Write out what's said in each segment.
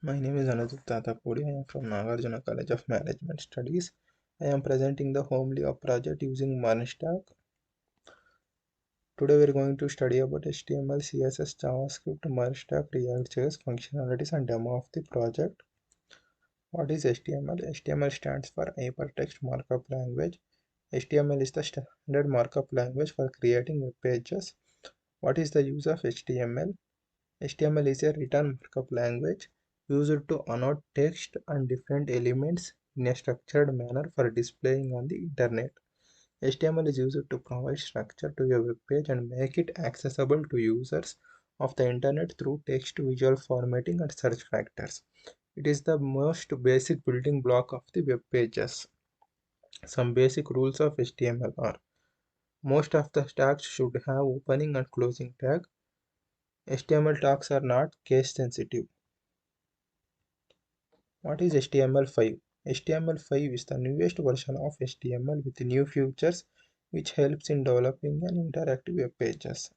My name is Anujit Tatapudi. I am from Nagarjuna College of Management Studies. I am presenting the Homely of project using Mernstack. Today we are going to study about HTML, CSS, JavaScript, Mernstack, React.js functionalities and demo of the project. What is HTML? HTML stands for Hypertext Markup Language. HTML is the standard markup language for creating web pages. What is the use of HTML? HTML is a written markup language used to annotate text and different elements in a structured manner for displaying on the internet. HTML is used to provide structure to a web page and make it accessible to users of the internet through text, visual formatting, and search factors. It is the most basic building block of the web pages. Some basic rules of HTML are: most of the tags should have opening and closing tag. HTML tags are not case sensitive. What is HTML5? HTML5 is the newest version of HTML with new features which helps in developing an interactive web pages.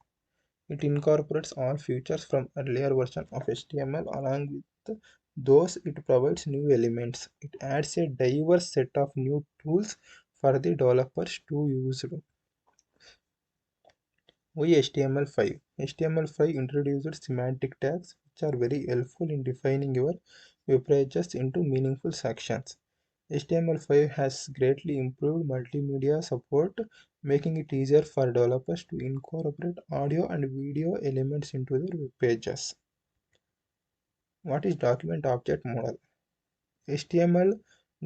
It incorporates all features from earlier version of HTML along with those it provides new elements. It adds a diverse set of new tools for the developers to use. Why HTML5? HTML5 introduced semantic tags which are very helpful in defining your web pages into meaningful sections. HTML5 has greatly improved multimedia support, making it easier for developers to incorporate audio and video elements into their web pages. What is Document Object Model? HTML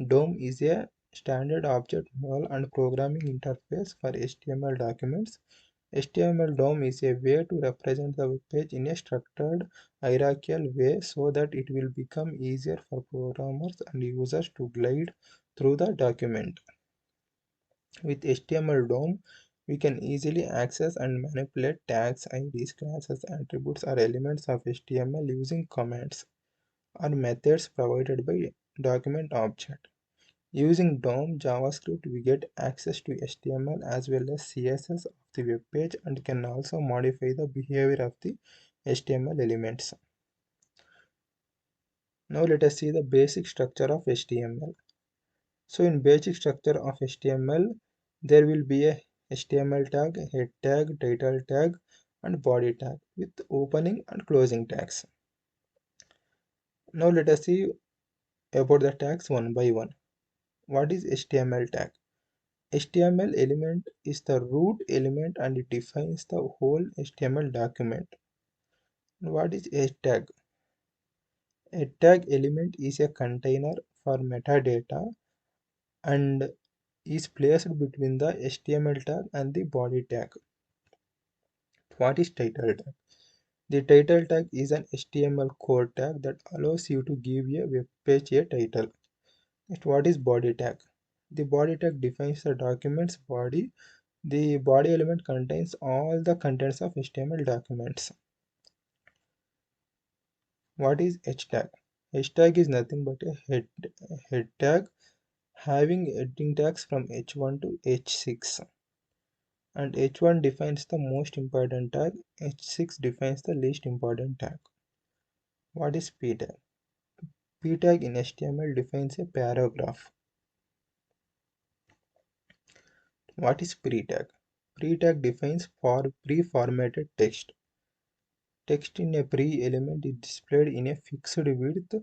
DOM is a standard object model and programming interface for HTML documents. HTML DOM is a way to represent the web page in a structured, hierarchical way so that it will become easier for programmers and users to glide through the document. With HTML DOM, we can easily access and manipulate tags, IDs, classes, attributes, or elements of HTML using commands or methods provided by document object. Using DOM JavaScript, we get access to HTML as well as CSS of the web page and can also modify the behavior of the HTML elements. Now let us see the basic structure of HTML. So in basic structure of HTML, there will be a HTML tag, head tag, title tag, and body tag with opening and closing tags. Now let us see about the tags one by one. What is HTML tag? HTML element is the root element and it defines the whole HTML document. What is a tag? A tag element is a container for metadata and is placed between the HTML tag and the body tag. What is title tag? The title tag is an HTML code tag that allows you to give a web page a title. Next, what is body tag? The body tag defines the document's body. The body element contains all the contents of HTML documents. What is H tag? H tag is nothing but a head tag having heading tags from H1 to H6. And H1 defines the most important tag, H6 defines the least important tag. What is P tag? P tag in HTML defines a paragraph. What is pre tag? Pre tag defines pre-formatted text. Text in a pre-element is displayed in a fixed width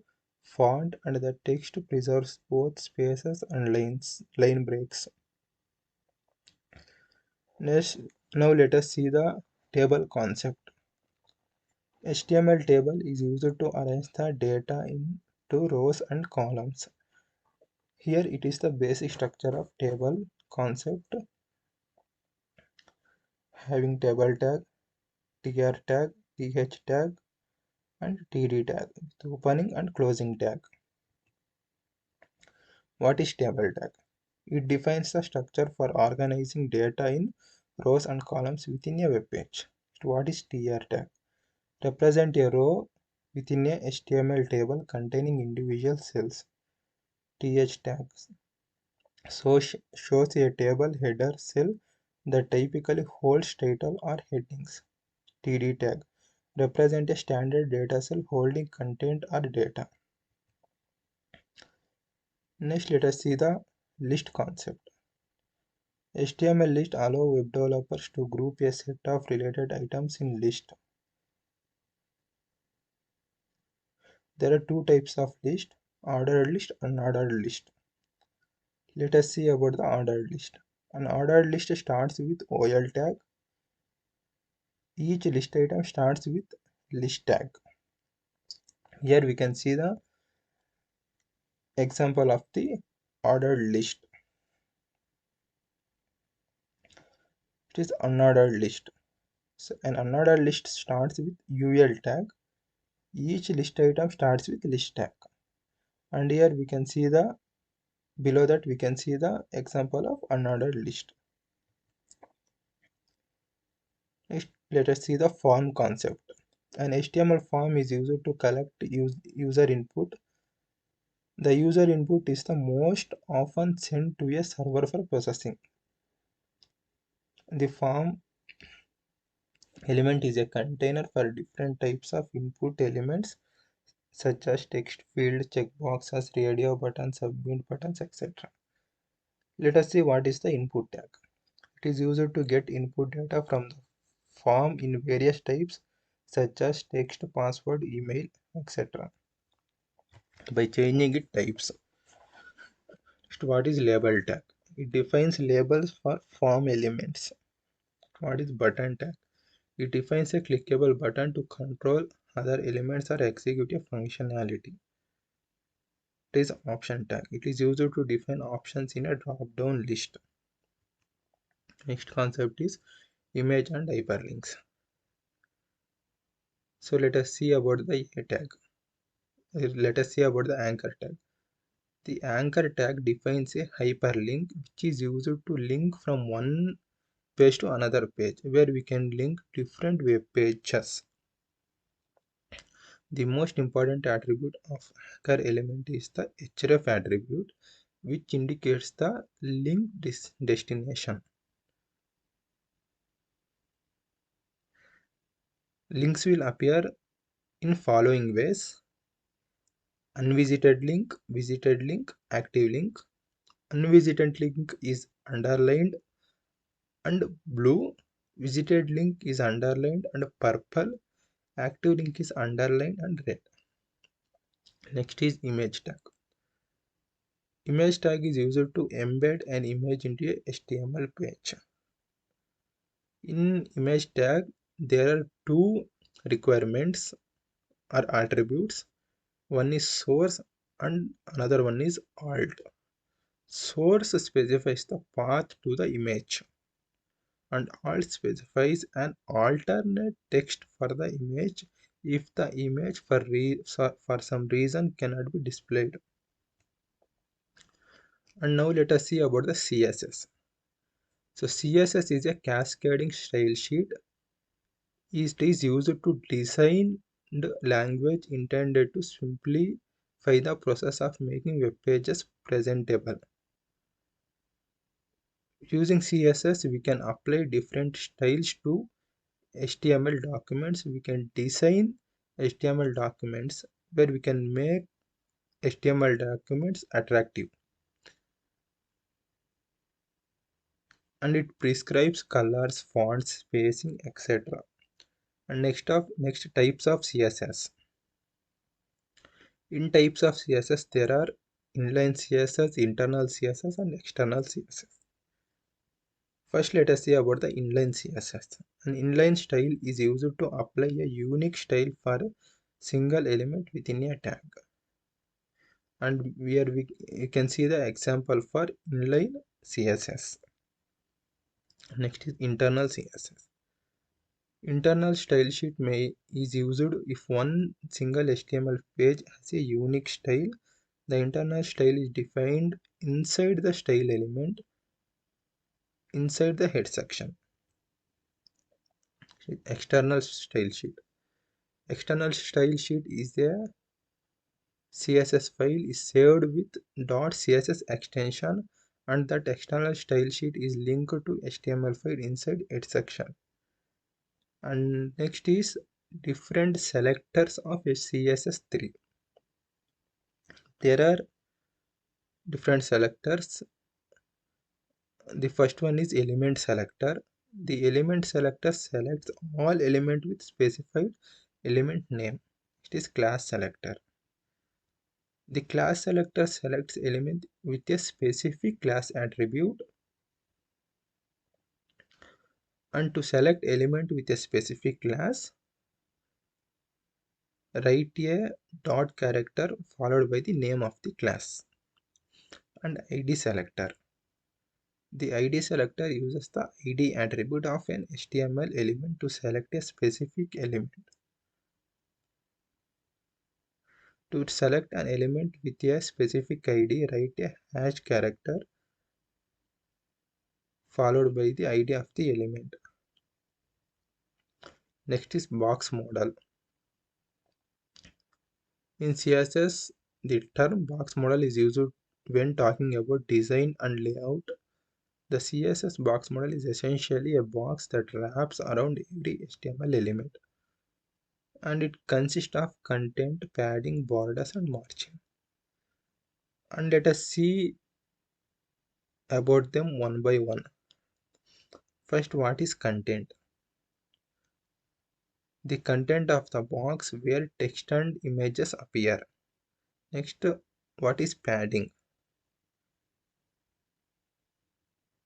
font and the text preserves both spaces and line breaks. Next, now let us see the table concept. HTML table is used to arrange the data into rows and columns. Here it is the basic structure of table concept having table tag, tr tag, th tag, and td tag with opening and closing tag. What is table tag? It defines the structure for organizing data in rows and columns within a web page. What is tr tag? Represent a row within a HTML table containing individual cells. Th tags shows a table header cell that typically holds title or headings. Td tag represent a standard data cell holding content or data. Next, let us see the list concept. HTML list allow web developers to group a set of related items in list. There are two types of list, ordered list and unordered list. Let us see about the ordered list. An ordered list starts with OL tag. Each list item starts with list tag. Here we can see the example of the ordered list. It is unordered list. So an unordered list starts with UL tag. Each list item starts with list tag. And here we can see the below that we can see the example of unordered list. Next, let us see the form concept. An HTML form is used to collect user input. The user input is the most often sent to a server for processing. The form element is a container for different types of input elements such as text field, checkboxes, radio buttons, submit buttons, etc. Let us see what is the input tag. It is used to get input data from the form in various types such as text, password, email, etc. by changing its types. Next, what is label tag? It defines labels for form elements. What is button tag? It defines a clickable button to control other elements or execute a functionality. It is option tag. It is used to define options in a drop-down list. Next concept is image and hyperlinks. So let us see about the A tag. Let us see about the anchor tag. The anchor tag defines a hyperlink which is used to link from one page to another page where we can link different web pages. The most important attribute of anchor element is the href attribute, which indicates the link destination. Links will appear in following ways: unvisited link, visited link, active link. Unvisited link is underlined and blue, visited link is underlined and purple, active link is underlined and red. Next is image tag. Image tag is used to embed an image into a HTML page. In image tag, there are two requirements or attributes. One is source and another one is alt. Source specifies the path to the image, and alt specifies an alternate text for the image if the image for some reason cannot be displayed. And now let us see about the CSS. So CSS is a cascading style sheet. It is used to design the language intended to simplify the process of making web pages presentable. Using CSS, we can apply different styles to HTML documents. We can design HTML documents where we can make HTML documents attractive. And it prescribes colors, fonts, spacing, etc. And next types of CSS. In types of CSS, there are inline CSS, internal CSS, and external CSS. First, let us see about the inline CSS. An inline style is used to apply a unique style for a single element within a tag. And here you can see the example for inline CSS. Next is internal CSS. Internal style sheet is used if one single HTML page has a unique style. The internal style is defined inside the style element inside the head section. External style sheet. External style sheet is a CSS file is saved with .css extension, and that external style sheet is linked to HTML file inside head section. And next is different selectors of a CSS3. There are different selectors. The first one is element selector. The element selector selects all element with specified element name. It is class selector. The class selector selects element with a specific class attribute, and to select element with a specific class, write a dot character followed by the name of the class. And ID selector. The ID selector uses the ID attribute of an HTML element to select a specific element. To select an element with a specific ID, write a hash character followed by the ID of the element. Next is box model. In CSS, the term box model is used when talking about design and layout. The CSS box model is essentially a box that wraps around every HTML element, and it consists of content, padding, borders, and margin. And let us see about them one by one. First, what is content? The content of the box where text and images appear. Next, what is padding?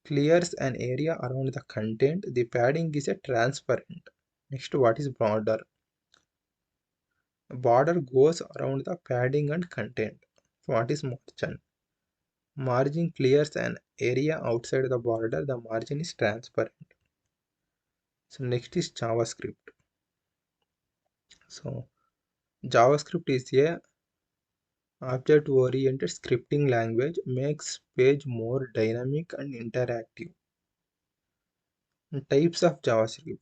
Clears an area around the content. The padding is a transparent. Next, what is border? Border goes around the padding and content. What is margin? Margin clears an area outside the border. The margin is transparent. So next is JavaScript. So JavaScript is a object-oriented scripting language, makes page more dynamic and interactive. And types of JavaScript.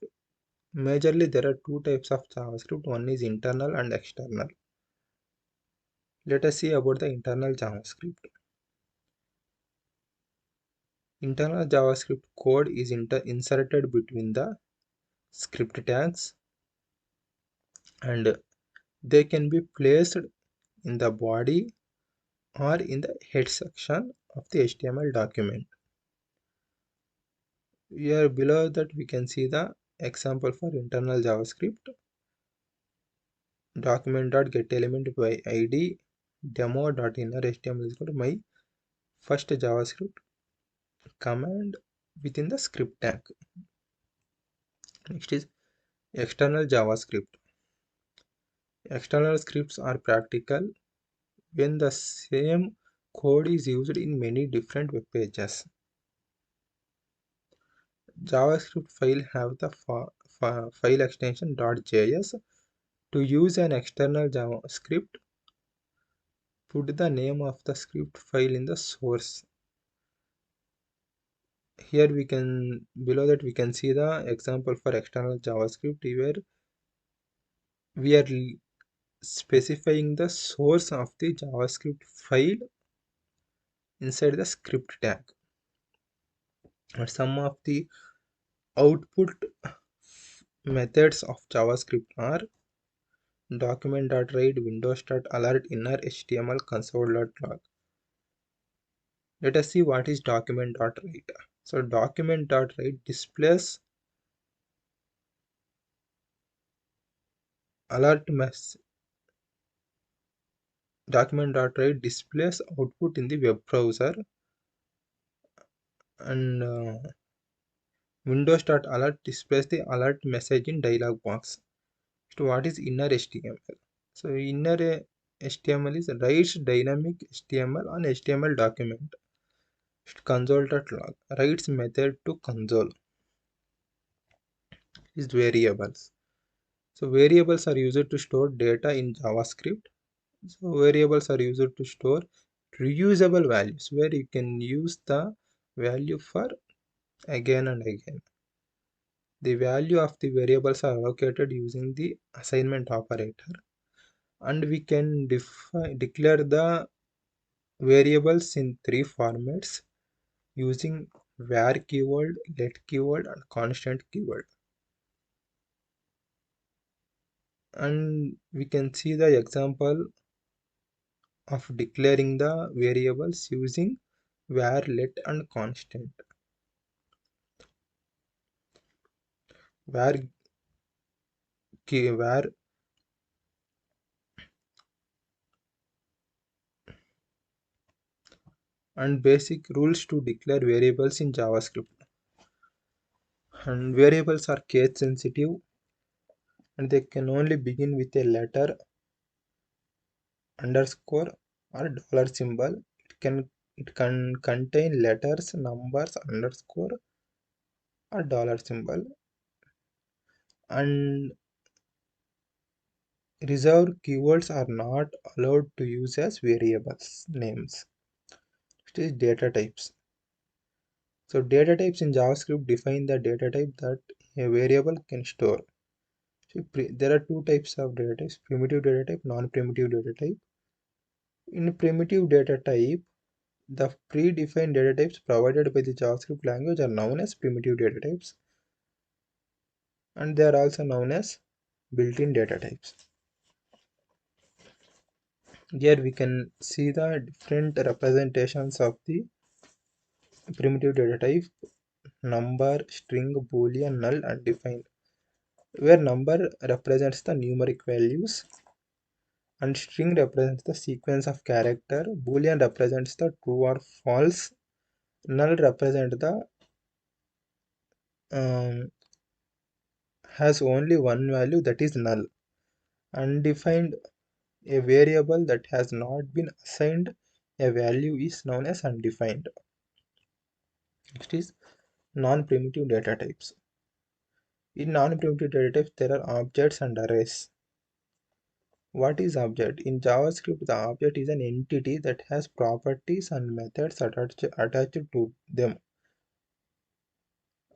Majorly, there are two types of JavaScript. One is internal and external. Let us see about the internal JavaScript. Internal JavaScript code is inserted between the script tags, and they can be placed in the body or in the head section of the HTML document. Here below that we can see the example for internal JavaScript. Document.getElement by id demo.innerHTML is equal to my first JavaScript command within the script tag. Next is external JavaScript. External scripts are practical when the same code is used in many different web pages. JavaScript file have the file extension .js. To use an external JavaScript, put the name of the script file in the source. Here we can, below that we can see the example for external JavaScript where we are specifying the source of the JavaScript file inside the script tag. And some of the output methods of JavaScript are document.write, windows.alert, inner HTML console.log. Let us see what is document.write. So document.write displays alert mess. Document.write displays output in the web browser, and windows.alert displays the alert message in dialog box. So what is inner HTML? So inner HTML is writes dynamic HTML on HTML document. Console.log writes method to console is variables. So variables are used to store data in JavaScript. So variables are used to store reusable values where you can use the value for again and again. The value of the variables are allocated using the assignment operator, and we can declare the variables in three formats using var keyword, let keyword, and constant keyword. And we can see the example of declaring the variables using var, let and constant. var var and basic rules to declare variables in JavaScript. And variables are case sensitive and they can only begin with a letter, underscore or dollar symbol. It can contain letters, numbers, underscore or dollar symbol. And reserved keywords are not allowed to use as variables names. It is data types. So data types in JavaScript define the data type that a variable can store. So there are two types of data types: primitive data type, non-primitive data type. In primitive data type, the predefined data types provided by the JavaScript language are known as primitive data types, and they are also known as built-in data types. Here we can see the different representations of the primitive data type: number, string, boolean, null, undefined. Where number represents the numeric values and string represents the sequence of character, boolean represents the true or false, null represent the um, has only one value, that is null. Undefined, a variable that has not been assigned a value, is known as undefined. Next is non-primitive data types. In non-primitive data types there are objects and arrays. What is object? In JavaScript, the object is an entity that has properties and methods attached to them.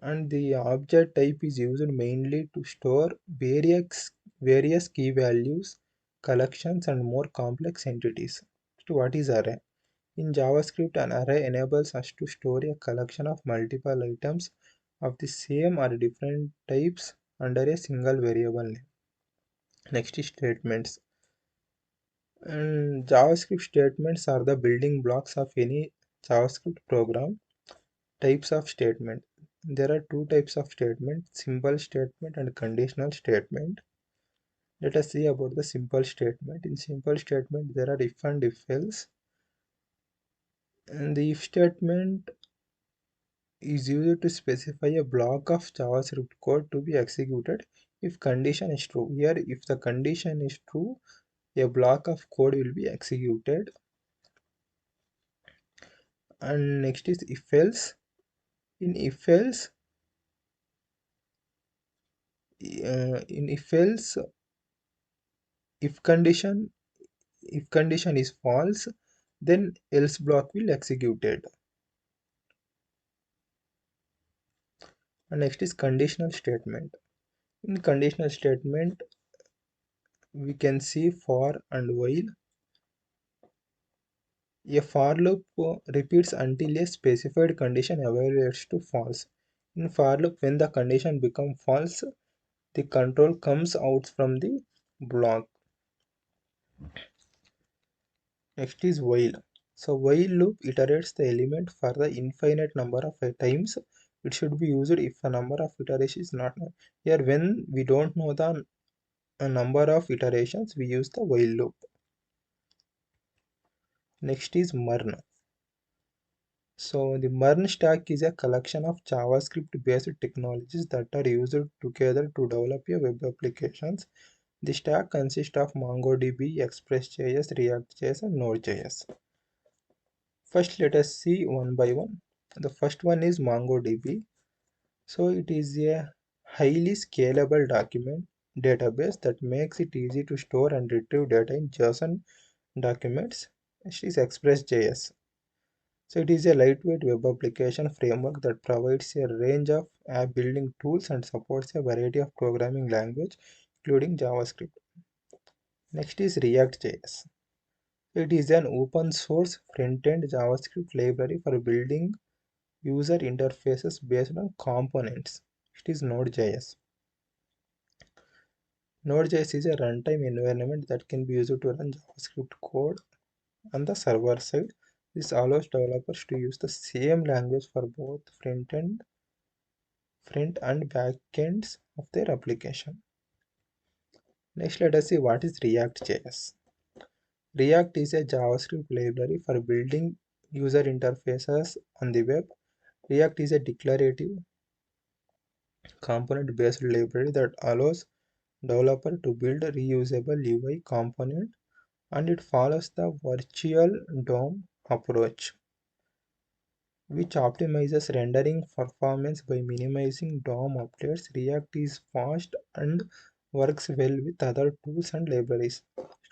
And the object type is used mainly to store various key values, collections, and more complex entities. So what is array? In JavaScript, an array enables us to store a collection of multiple items of the same or different types under a single variable name. Next is statements. And JavaScript statements are the building blocks of any JavaScript program. Types of statement. There are two types of statement: simple statement and conditional statement. Let us see about the simple statement. In simple statement, there are if and if else. And the if statement is used to specify a block of JavaScript code to be executed if condition is true. Here, if the condition is true, a block of code will be executed. And next is if else. In if else, in if else, if condition if condition is false, then else block will executed. And next is conditional statement. In conditional statement, we can see for and while. A for loop repeats until a specified condition evaluates to false. In for loop, when the condition becomes false, the control comes out from the block. Next is while. So while loop iterates the element for the infinite number of times. It should be used if a number of iterations is not known. Here, when we don't know the number of iterations, we use the while loop. Next is MERN. So the MERN stack is a collection of JavaScript based technologies that are used together to develop your web applications. The stack consists of MongoDB, Express.js, React.js, and Node.js. First, let us see one by one. The first one is MongoDB. So it is a highly scalable document database that makes it easy to store and retrieve data in JSON documents. Next is Express.js. So it is a lightweight web application framework that provides a range of app building tools and supports a variety of programming language, including JavaScript. Next is React.js. It is an open source front-end JavaScript library for building user interfaces based on components. It is Node.js. Node.js is a runtime environment that can be used to run JavaScript code. On the server side, this allows developers to use the same language for both front and back ends of their application. Next, let us see what is React.js. React is a JavaScript library for building user interfaces on the web. React is a declarative component based library that allows developer to build a reusable UI component, and it follows the virtual DOM approach, which optimizes rendering performance by minimizing DOM updates. React is fast and works well with other tools and libraries.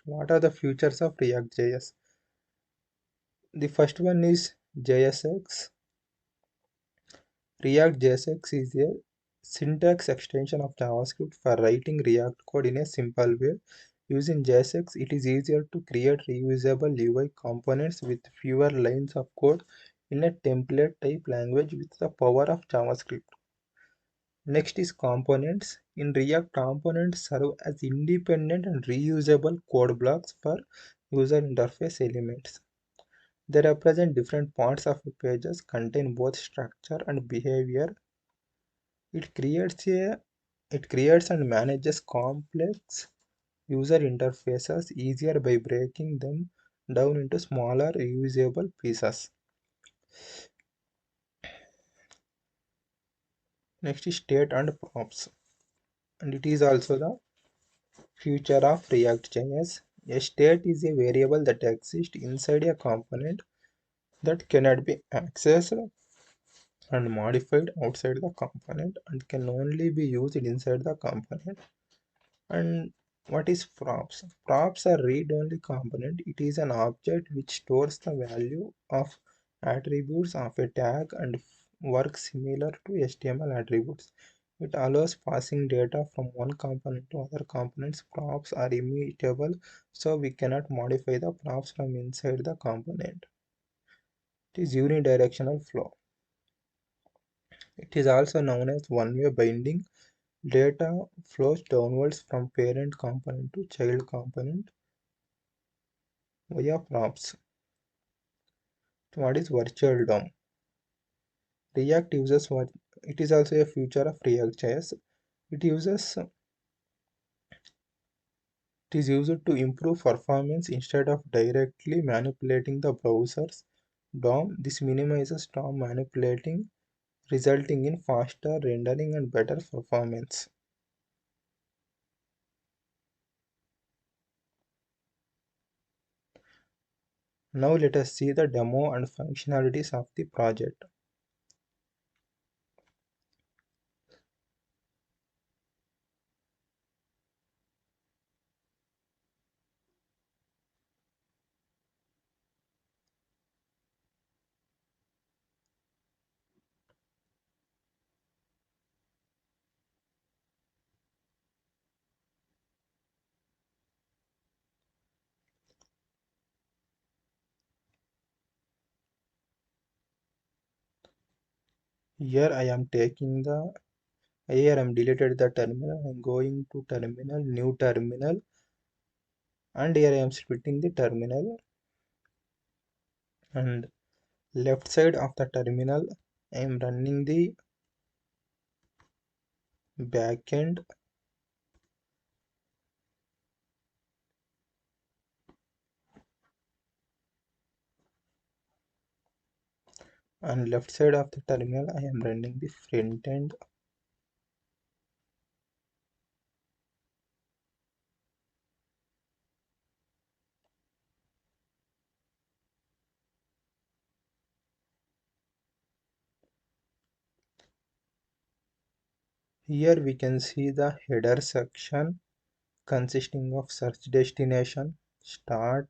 What are the features of React.js? The first one is JSX. React JSX is a syntax extension of JavaScript for writing React code in a simple way. Using JSX, it is easier to create reusable UI components with fewer lines of code in a template type language with the power of JavaScript. Next is components. In React, components serve as independent and reusable code blocks for user interface elements. They represent different parts of a pages, contain both structure and behavior. It creates a it creates and manages complex user interfaces easier by breaking them down into smaller reusable pieces. Next is state and props, and it is also the future of React.js. A state is a variable that exists inside a component that cannot be accessed and modified outside the component and can only be used inside the component. And what is props? Props are read-only component. It is an object which stores the value of attributes of a tag and works similar to HTML attributes. It allows passing data from one component to other components. Props are immutable, so we cannot modify the props from inside the component. It is unidirectional flow. It is also known as one-way binding. Data flows downwards from parent component to child component via props. What is virtual DOM? React uses what it is also a feature of React.js. It uses it is used to improve performance instead of directly manipulating the browser's DOM. This minimizes DOM manipulating, resulting in faster rendering and better performance. Now let us see the demo and functionalities of the project. Here I am taking the Here I'm deleted the terminal. I'm going to terminal, new terminal, and here I am splitting the terminal, and left side of the terminal I am running the backend, and left side of the terminal I am running the front end. Here we can see the header section consisting of search destination, start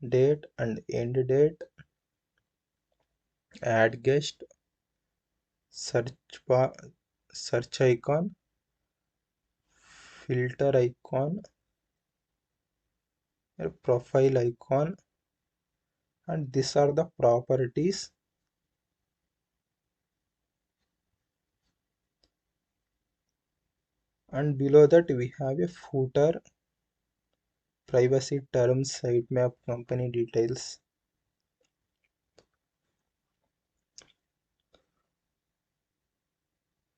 date and end date, add guest, search bar, search icon, filter icon, a profile icon, and these are the properties. And below that we have a footer privacy terms, sitemap, company details.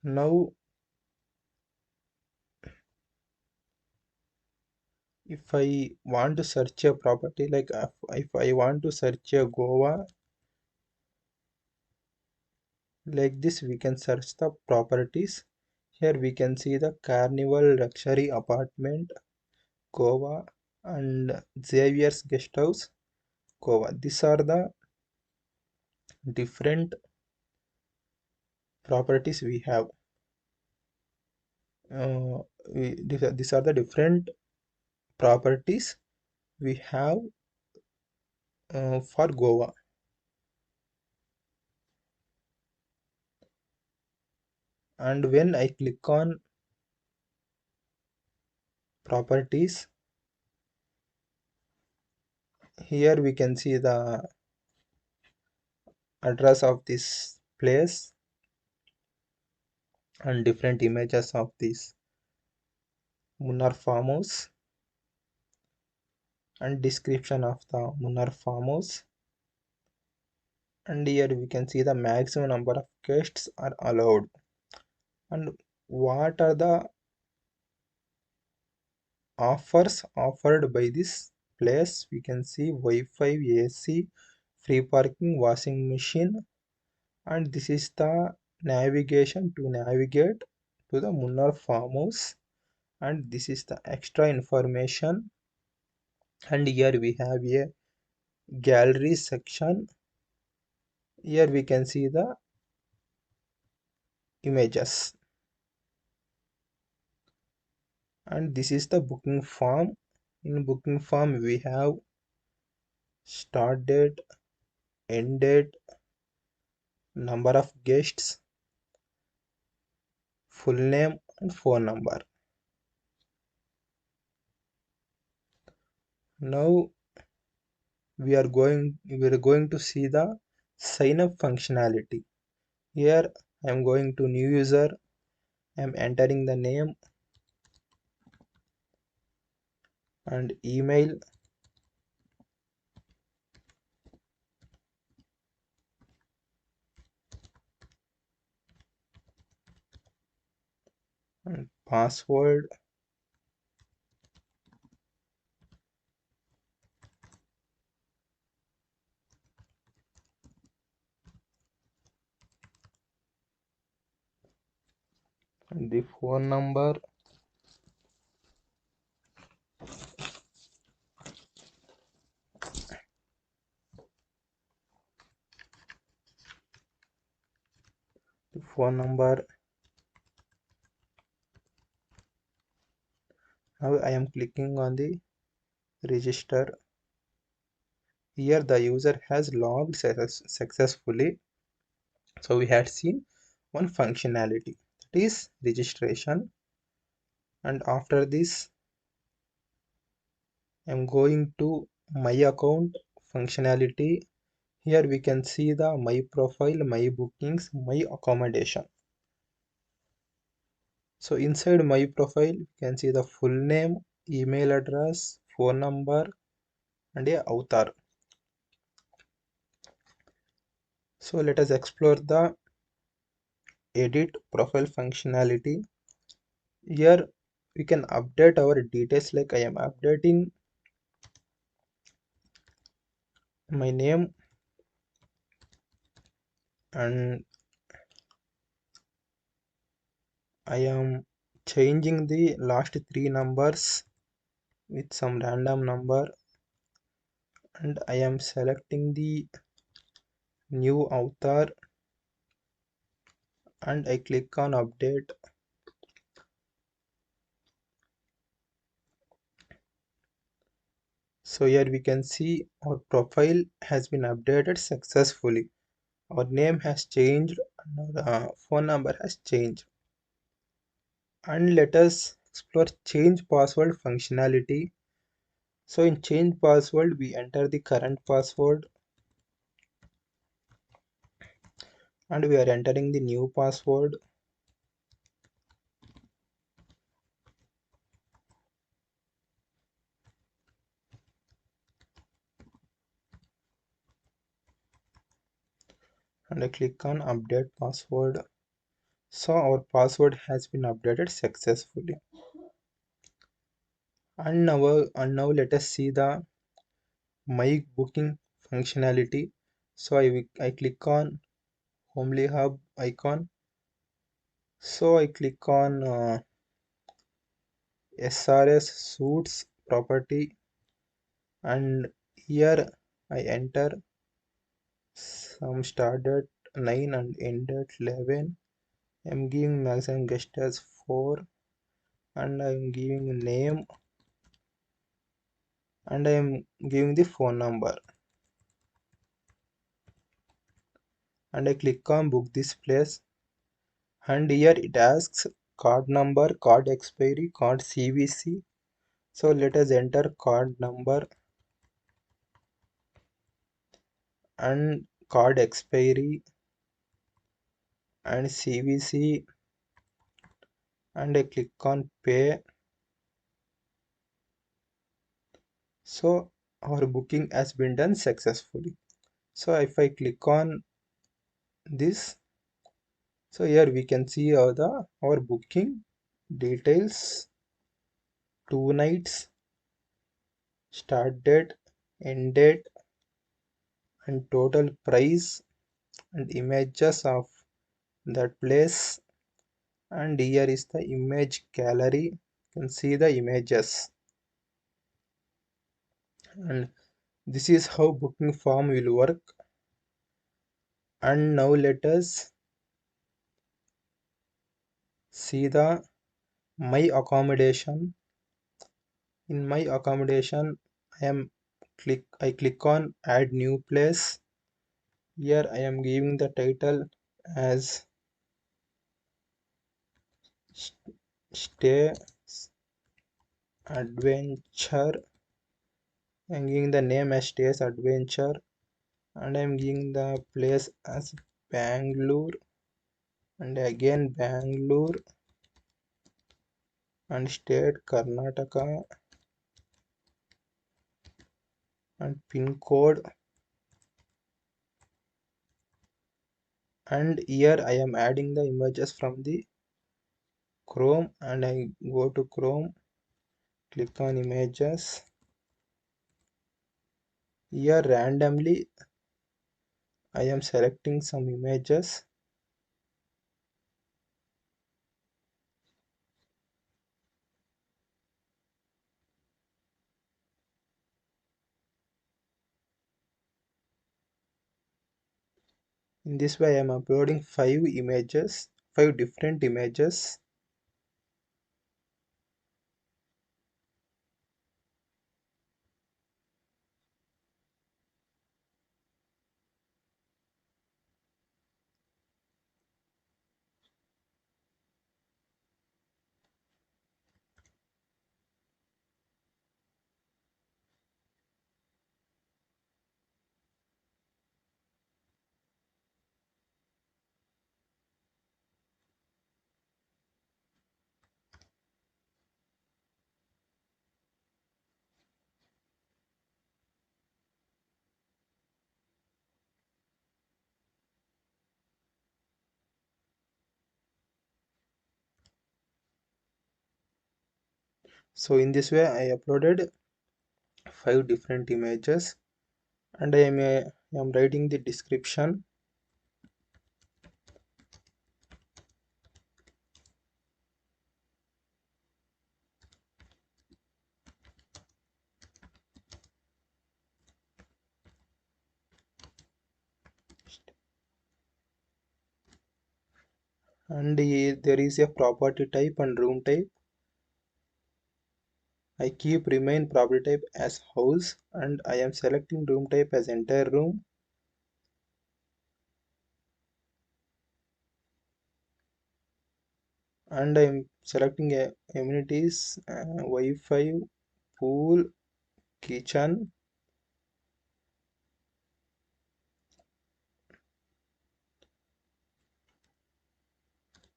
Now if I want to search a property, like if I want to search a Goa, like this we can search the properties. Here we can see the Carnival Luxury Apartment Goa and Xavier's Guest House Goa. These are the different properties we have. uh, these are the different properties we have for Goa. And when I click on properties, here we can see the address of this place and different images of this Munnar farmhouse and description of the Munnar farmhouse. And here we can see the maximum number of guests are allowed and what are the offers offered by this place. We can see Wi-Fi, AC, free parking, washing machine, and this is the navigation to navigate to the Munnar farmhouse. And this is the extra information. And here we have a gallery section. Here we can see the images. And this is the booking form. In booking form we have start date, end date, number of guests, full name and phone number. Now we are going to see the sign up functionality. Here I am going to new user. I am entering the name and email. And password. And the phone number. The phone number. Now I am clicking on the register. Here the user has logged successfully. So we had seen one functionality, that is registration. And after this I'm going to my account functionality. Here we can see the my profile, my bookings, my accommodation. So inside my profile you can see the full name, email address, phone number and a avatar. So let us explore the edit profile functionality. Here we can update our details, like I am updating my name and I am changing the last three numbers with some random number, and I am selecting the new avatar and I click on update. So here we can see our profile has been updated successfully. Our name has changed and our phone number has changed. And let us explore change password functionality. So in change password we enter the current password and we are entering the new password. and I click on update password. So our password has been updated successfully. And now let us see the my booking functionality. So I click on Homely Hub icon. So I click on SRS suits property, and here I enter some start at 9 and end at 11. I'm giving maximum guest as 4, and I'm giving name, and I'm giving the phone number, and I click on book this place, and here it asks card number, card expiry, card CVC. So let us enter card number and card expiry and CVC, and I click on pay. So our booking has been done successfully. So if I click on this, so here we can see our booking details, 2 nights, start date, end date, and total price, and images of that place. And here is the image gallery. You can see the images, and this is how booking form will work. And now let us see the my accommodation. In my accommodation, I click on add new place. Here I am giving the title as stay adventure. I'm giving the name as stays adventure, and I'm giving the place as Bangalore, and again Bangalore, and state Karnataka, and pin code. And here I am adding the images from the Chrome, and I go to Chrome, click on images. Here randomly I am selecting some images. In this way I am uploading 5 images, 5 different images. So in this way I uploaded 5 different images, and I am writing the description. And there is a property type and room type. I keep remain property type as house, and I am selecting room type as entire room, and I am selecting amenities, Wi-Fi, pool, kitchen,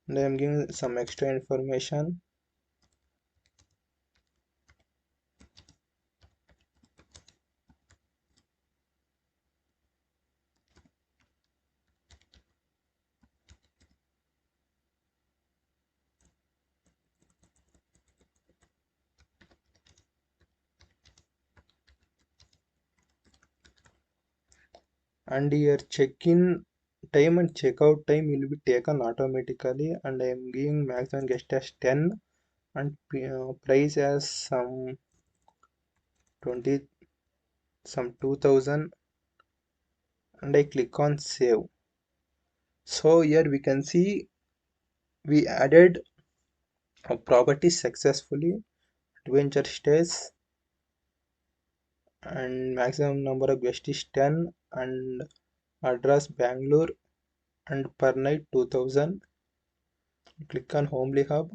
and I am giving some extra information. and your check-in time and checkout time will be taken automatically, and I am giving maximum guest as 10 and price as some 20, some 2000, and I click on save. So here we can see we added a property successfully, adventure stays, and maximum number of guests is 10, and address Bangalore, and per night 2000. Click on Homely Hub.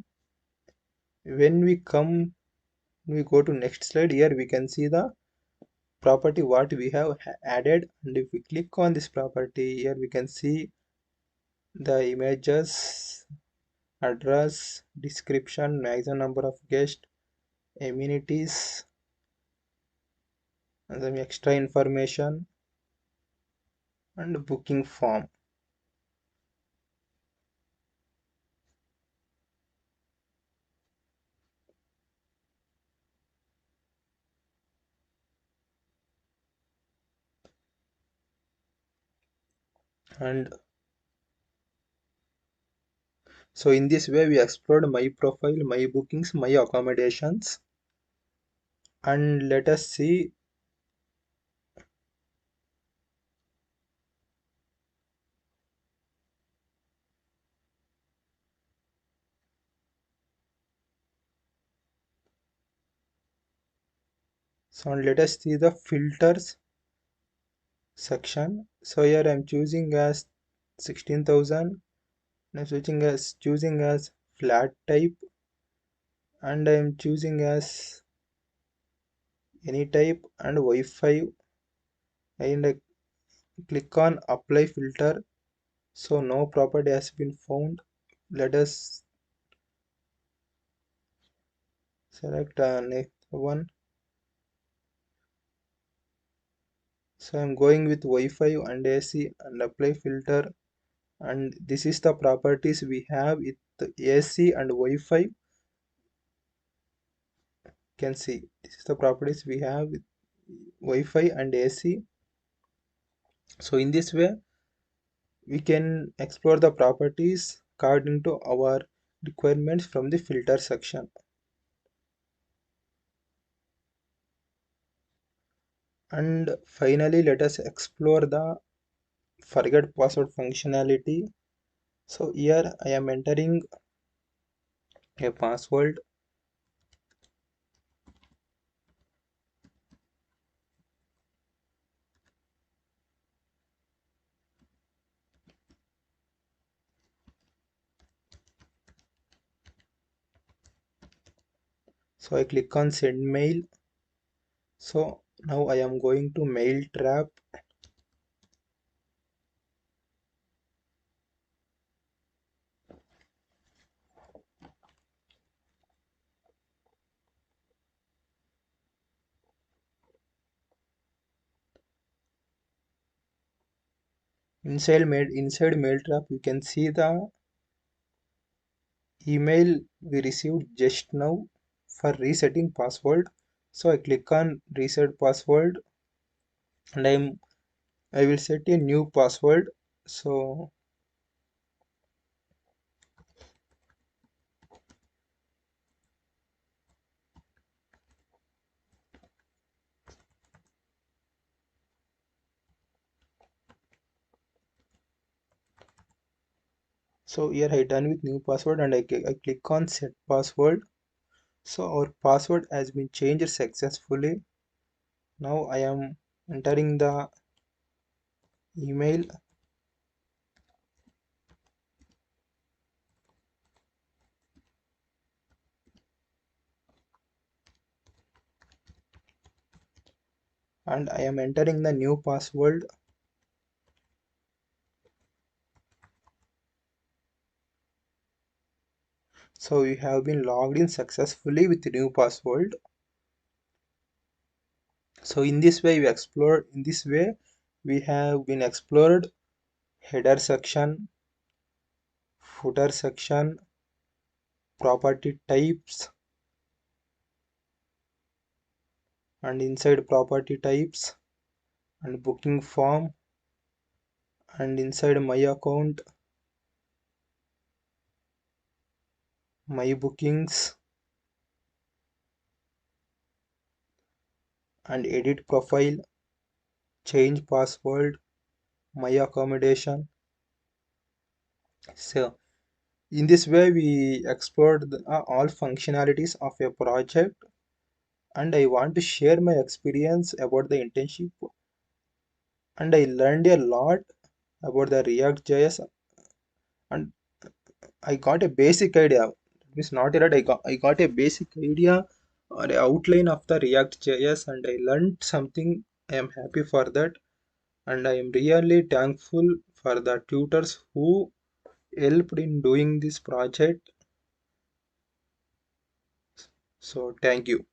When we go to next slide, here we can see the property what we have added, and if we click on this property, here we can see the images, address, description, maximum number of guests, amenities, and some extra information, and booking form. And so in this way we explored my profile, my bookings, my accommodations, and let us see. So let us see the filters section. So here I'm choosing as 16,000. I'm choosing as flat type, and I'm choosing as any type and Wi-Fi, and I click on apply filter. So no property has been found. Let us select next one. So I'm going with Wi-Fi and AC and apply filter, and this is the properties we have with the AC and Wi-Fi. Can see this is the properties we have with Wi-Fi and AC. So in this way we can explore the properties according to our requirements from the filter section. And finally let us explore the forget password functionality. So here I am entering a password. So I click on send mail. So now I am going to mail trap. Inside mail trap you can see the email we received just now for resetting password. So I click on reset password, and I will set a new password. So here I done with new password, and I click on set password. So our password has been changed successfully. Now I am entering the email, and I am entering the new password. So we have been logged in successfully with the new password. So in this way we have been explored header section, footer section, property types, and inside property types, and booking form, and inside my account, my bookings, and edit profile, change password, my accommodation. So in this way we explored all functionalities of a project, and I want to share my experience about the internship, and I learned a lot about the React.js, and I got a basic idea. It's not that I got a basic idea or a outline of the React.js, and I learned something. I am happy for that, and I am really thankful for the tutors who helped in doing this project. So thank you.